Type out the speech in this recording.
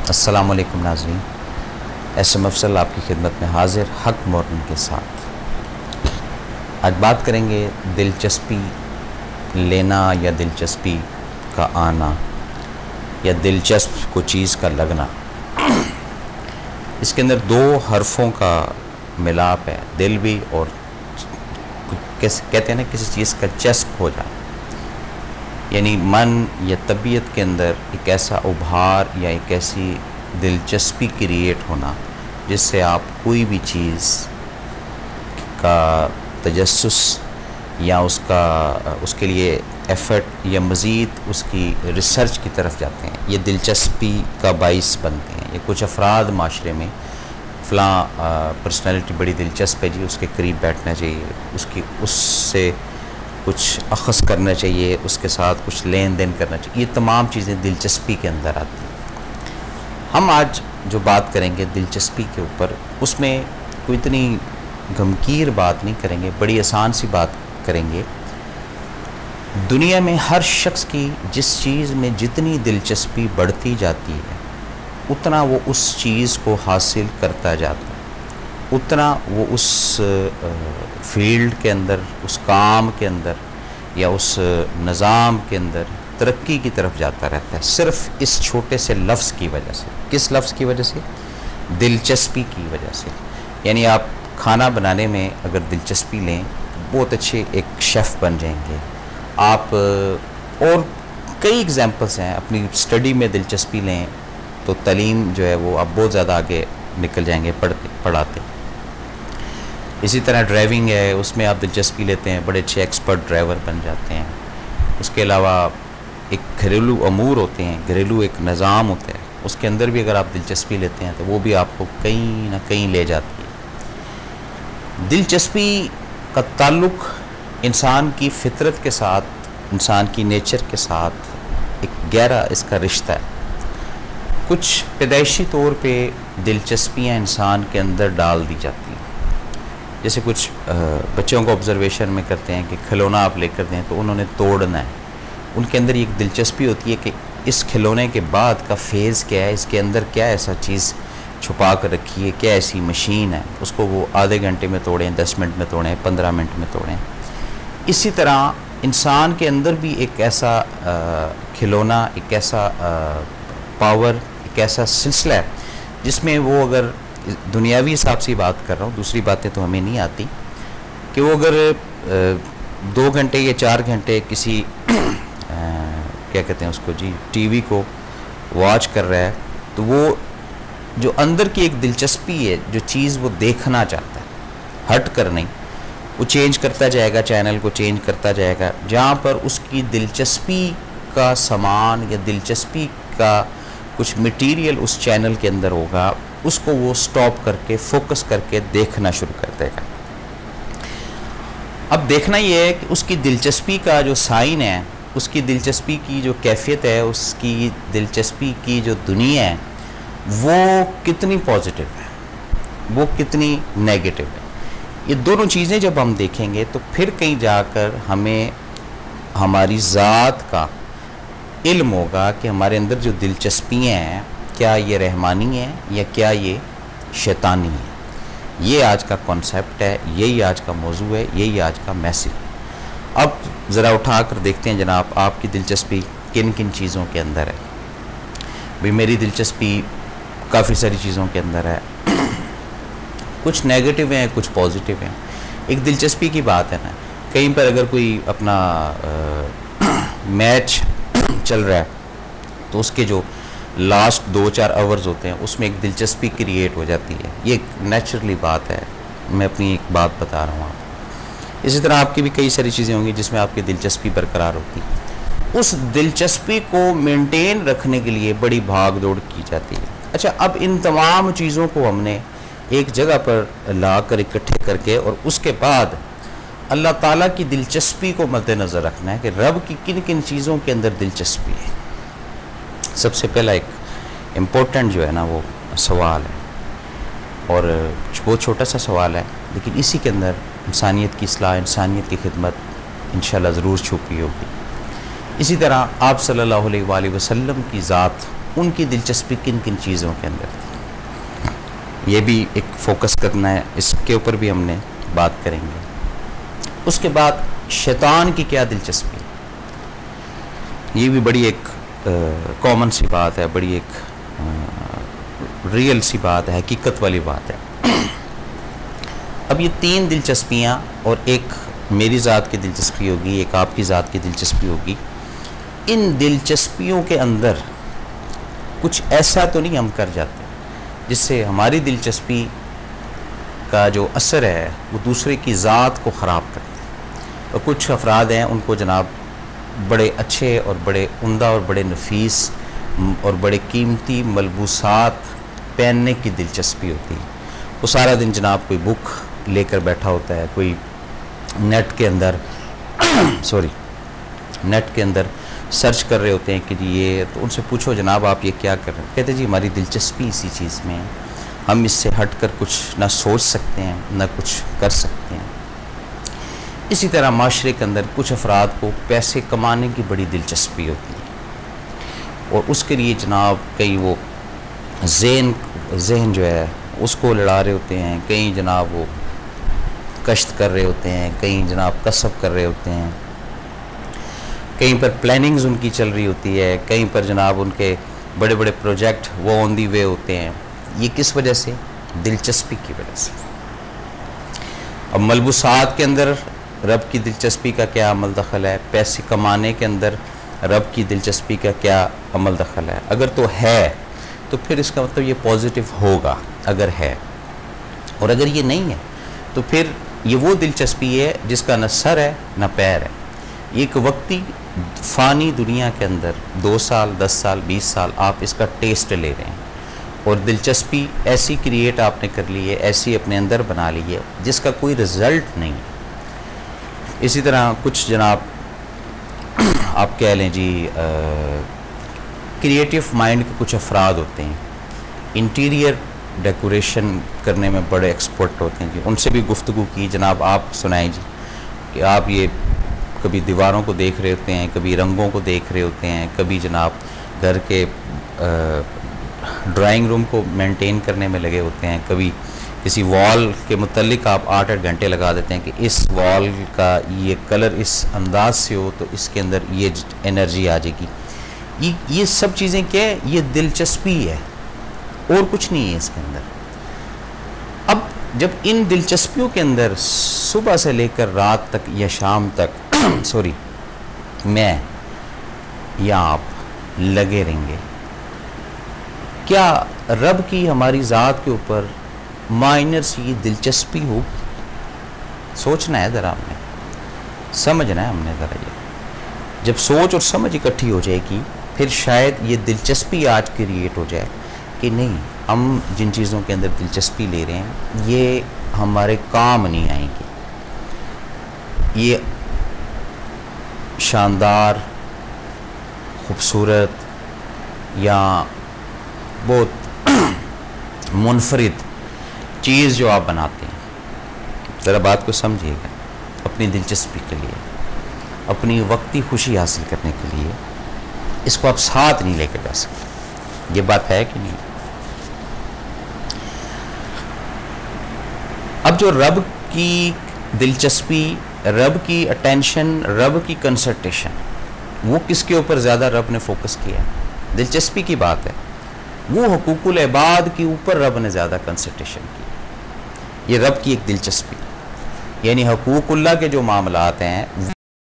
السلام علیکم ناظرین، ایس ایم افضل آپ کی خدمت میں حاضر حق مورننگ کے ساتھ۔ آج بات کریں گے دلچسپی لینا یا دلچسپی کا آنا یا دلچسپ کو چیز کا لگنا۔ اس کے اندر دو حرفوں کا ملاپ ہے، دل بھی اور کہتے ہیں نا کسی چیز کا چسپ ہو جانا، یعنی من یا طبیعت کے اندر ایک ایسا ابھار یا ایک ایسی دلچسپی کریٹ ہونا جس سے آپ کوئی بھی چیز کا تجسس یا اس کے لیے ایفرٹ یا مزید اس کی ریسرچ کی طرف جاتے ہیں، یہ دلچسپی کا باعث بنتے ہیں۔ یہ کچھ افراد معاشرے میں فلاں پرسنالٹی بڑی دلچسپ ہے جی، اس کے قریب بیٹھنا چاہیے، اس سے کچھ اخذ کرنا چاہیے، اس کے ساتھ کچھ لین دین کرنا چاہیے، یہ تمام چیزیں دلچسپی کے اندر آتی ہیں۔ ہم آج جو بات کریں گے دلچسپی کے اوپر، اس میں کوئی اتنی گھمکیر بات نہیں کریں گے، بڑی آسان سی بات کریں گے۔ دنیا میں ہر شخص کی جس چیز میں جتنی دلچسپی بڑھتی جاتی ہے اتنا وہ اس چیز کو حاصل کرتا جاتا ہے، اتنا وہ اس فیلڈ کے اندر، اس کام کے اندر یا اس نظام کے اندر ترقی کی طرف جاتا رہتا ہے، صرف اس چھوٹے سے لفظ کی وجہ سے۔ کس لفظ کی وجہ سے؟ دلچسپی کی وجہ سے۔ یعنی آپ کھانا بنانے میں اگر دلچسپی لیں بہت اچھے ایک شیف بن جائیں گے آپ، اور کئی ایگزامپلس ہیں۔ اپنی اسٹڈی میں دلچسپی لیں تو تعلیم جو ہے وہ آپ بہت زیادہ آگے نکل جائیں گے پڑھاتے۔ اسی طرح ڈرائیونگ ہے، اس میں آپ دلچسپی لیتے ہیں، بڑے اچھے ایکسپرٹ ڈرائیور بن جاتے ہیں۔ اس کے علاوہ ایک گھریلو امور ہوتے ہیں، گھریلو ایک نظام ہوتا ہے، اس کے اندر بھی اگر آپ دلچسپی لیتے ہیں تو وہ بھی آپ کو کہیں نہ کہیں لے جاتی ہے۔ دلچسپی کا تعلق انسان کی فطرت کے ساتھ، انسان کی نیچر کے ساتھ ایک گہرا اس کا رشتہ ہے۔ کچھ پیدائشی طور پہ دلچسپیاں انسان کے اندر ڈال دی جاتی ہیں، جیسے کچھ بچوں کو آبزرویشن میں کرتے ہیں کہ کھلونا آپ لے کر دیں تو انہوں نے توڑنا ہے، ان کے اندر ایک دلچسپی ہوتی ہے کہ اس کھلونے کے بعد کا فیز کیا ہے، اس کے اندر کیا ایسا چیز چھپا کر رکھی ہے، کیا ایسی مشین ہے، اس کو وہ آدھے گھنٹے میں توڑیں، 10 منٹ میں توڑیں، 15 منٹ میں توڑیں۔ اسی طرح انسان کے اندر بھی ایک ایسا کھلونا، ایک ایسا پاور، ایک ایسا سلسلہ ہے جس میں وہ، اگر دنیاوی حساب سے بات کر رہا ہوں، دوسری باتیں تو ہمیں نہیں آتی، کہ وہ اگر 2 گھنٹے یا 4 گھنٹے کسی کیا کہتے ہیں اس کو جی، ٹی وی کو واچ کر رہا ہے تو وہ جو اندر کی ایک دلچسپی ہے، جو چیز وہ دیکھنا چاہتا ہے، ہٹ کر نہیں، وہ چینج کرتا جائے گا، چینل کو چینج کرتا جائے گا، جہاں پر اس کی دلچسپی کا سامان یا دلچسپی کا کچھ مٹیریل اس چینل کے اندر ہوگا، اس کو وہ سٹاپ کر کے فوکس کر کے دیکھنا شروع کر دے گا۔ اب دیکھنا یہ ہے کہ اس کی دلچسپی کا جو سائن ہے، اس کی دلچسپی کی جو کیفیت ہے، اس کی دلچسپی کی جو دنیا ہے، وہ کتنی پازیٹیو ہے، وہ کتنی نیگیٹو ہے۔ یہ دونوں چیزیں جب ہم دیکھیں گے تو پھر کہیں جا کر ہمیں ہماری ذات کا علم ہوگا کہ ہمارے اندر جو دلچسپیاں ہیں کیا یہ رحمانی ہیں یا کیا یہ شیطانی ہیں۔ یہ آج کا کانسیپٹ ہے، یہی آج کا موضوع ہے، یہی آج کا میسیج ہے۔ اب ذرا اٹھا کر دیکھتے ہیں جناب، آپ کی دلچسپی کن کن چیزوں کے اندر ہے۔ بھی میری دلچسپی کافی ساری چیزوں کے اندر ہے، کچھ نیگیٹو ہیں، کچھ پازیٹیو ہیں۔ ایک دلچسپی کی بات ہے نا، کہیں پر اگر کوئی اپنا میچ چل رہا ہے تو اس کے جو لاسٹ 2-4 آورز ہوتے ہیں اس میں ایک دلچسپی کریٹ ہو جاتی ہے، یہ ایک نیچرلی بات ہے، میں اپنی ایک بات بتا رہا ہوں آپ۔ اسی طرح آپ کی بھی کئی ساری چیزیں ہوں گی جس میں آپ کی دلچسپی برقرار ہوتی ہے، اس دلچسپی کو مینٹین رکھنے کے لیے بڑی بھاگ دوڑ کی جاتی ہے۔ اچھا، اب ان تمام چیزوں کو ہم نے ایک جگہ پر لا کر اکٹھے کر کے، اور اس کے بعد اللہ تعالیٰ کی دلچسپی کو مد نظر رکھنا ہے کہ رب کی کن کن چیزوں کے اندر دلچسپی ہے۔ سب سے پہلا ایک امپورٹنٹ جو ہے نا وہ سوال ہے، اور بہت چھوٹا سا سوال ہے، لیکن اسی کے اندر انسانیت کی اصلاح، انسانیت کی خدمت انشاءاللہ ضرور چھپی ہوگی۔ اسی طرح آپ صلی اللہ علیہ وآلہ وسلم کی ذات ان کی دلچسپی کن کن چیزوں کے اندر تھی، یہ بھی ایک فوکس کرنا ہے، اس کے اوپر بھی ہم نے بات کریں گے۔ اس کے بعد شیطان کی کیا دلچسپی، یہ بھی بڑی ایک کامن سی بات ہے، بڑی ایک ریئل سی بات ہے، حقیقت والی بات ہے۔ اب یہ تین دلچسپیاں، اور ایک میری ذات کی دلچسپی ہوگی، ایک آپ کی ذات کی دلچسپی ہوگی، ان دلچسپیوں کے اندر کچھ ایسا تو نہیں ہم کر جاتے جس سے ہماری دلچسپی کا جو اثر ہے وہ دوسرے کی ذات کو خراب کرتے ہیں۔ اور کچھ افراد ہیں ان کو جناب بڑے اچھے اور بڑے عمدہ اور بڑے نفیس اور بڑے قیمتی ملبوسات پہننے کی دلچسپی ہوتی ہے، وہ سارا دن جناب کوئی بک لے کر بیٹھا ہوتا ہے، کوئی نیٹ کے اندر نیٹ کے اندر سرچ کر رہے ہوتے ہیں کہ جی یہ، تو ان سے پوچھو جناب آپ یہ کیا کر رہے ہیں، کہتے جی ہماری دلچسپی اسی چیز میں ہے، ہم اس سے ہٹ کر کچھ نہ سوچ سکتے ہیں نہ کچھ کر سکتے ہیں۔ اسی طرح معاشرے کے اندر کچھ افراد کو پیسے کمانے کی بڑی دلچسپی ہوتی ہے، اور اس کے لیے جناب کئی وہ ذہن جو ہے اس کو لڑا رہے ہوتے ہیں، کہیں جناب وہ کشت کر رہے ہوتے ہیں، کہیں جناب کسب کر رہے ہوتے ہیں، کہیں پر پلاننگز ان کی چل رہی ہوتی ہے، کہیں پر جناب ان کے بڑے بڑے پروجیکٹ وہ آن دی وے ہوتے ہیں۔ یہ کس وجہ سے؟ دلچسپی کی وجہ سے۔ اب ملبوسات کے اندر رب کی دلچسپی کا کیا عمل دخل ہے، پیسے کمانے کے اندر رب کی دلچسپی کا کیا عمل دخل ہے؟ اگر تو ہے تو پھر اس کا مطلب یہ پازیٹیو ہوگا اگر ہے، اور اگر یہ نہیں ہے تو پھر یہ وہ دلچسپی ہے جس کا نہ سر ہے نہ پیر ہے، ایک وقتی فانی دنیا کے اندر 2 سال 10 سال 20 سال آپ اس کا ٹیسٹ لے رہے ہیں، اور دلچسپی ایسی کریٹ آپ نے کر لی ہے، ایسی اپنے اندر بنا لی ہے جس کا کوئی رزلٹ نہیں ہے۔ اسی طرح کچھ جناب آپ کہہ لیں جی کریٹیو مائنڈ کے کچھ افراد ہوتے ہیں، انٹیریئر ڈیکوریشن کرنے میں بڑے ایکسپرٹ ہوتے ہیں جی، ان سے بھی گفتگو کی جناب آپ سنائیں جی کہ آپ یہ کبھی دیواروں کو دیکھ رہے ہوتے ہیں، کبھی رنگوں کو دیکھ رہے ہوتے ہیں، کبھی جناب گھر کے ڈرائنگ روم کو مینٹین کرنے میں لگے ہوتے ہیں، کبھی کسی وال کے متعلق آپ 8-8 گھنٹے لگا دیتے ہیں کہ اس وال کا یہ کلر اس انداز سے ہو تو اس کے اندر یہ انرجی آ جائے گی۔ یہ سب چیزیں کیا ہے؟ یہ دلچسپی ہے اور کچھ نہیں ہے اس کے اندر۔ اب جب ان دلچسپیوں کے اندر صبح سے لے کر رات تک یا شام تک میں یا آپ لگے رہیں گے، کیا رب کی ہماری ذات کے اوپر مائنر سی دلچسپی ہو؟ سوچنا ہے ذرا، ہم نے سمجھنا ہے، ہم نے ذرا یہ جب سوچ اور سمجھ اکٹھی ہو جائے گی پھر شاید یہ دلچسپی آج کریٹ ہو جائے کہ نہیں، ہم جن چیزوں کے اندر دلچسپی لے رہے ہیں یہ ہمارے کام نہیں آئیں گی، یہ شاندار خوبصورت یا بہت منفرد چیز جو آپ بناتے ہیں، ذرا بات کو سمجھیے گا، اپنی دلچسپی کے لیے، اپنی وقتی خوشی حاصل کرنے کے لیے اس کو آپ ساتھ نہیں لے کے جا سکتے۔ یہ بات ہے کہ نہیں؟ اب جو رب کی دلچسپی، رب کی اٹینشن، رب کی کنسنٹریشن، وہ کس کے اوپر زیادہ رب نے فوکس کیا؟ دلچسپی کی بات ہے، وہ حقوق العباد کے اوپر رب نے زیادہ کنسنٹریشن کی۔ یہ رب کی ایک دلچسپی، یعنی حقوق اللہ کے جو معاملات ہیں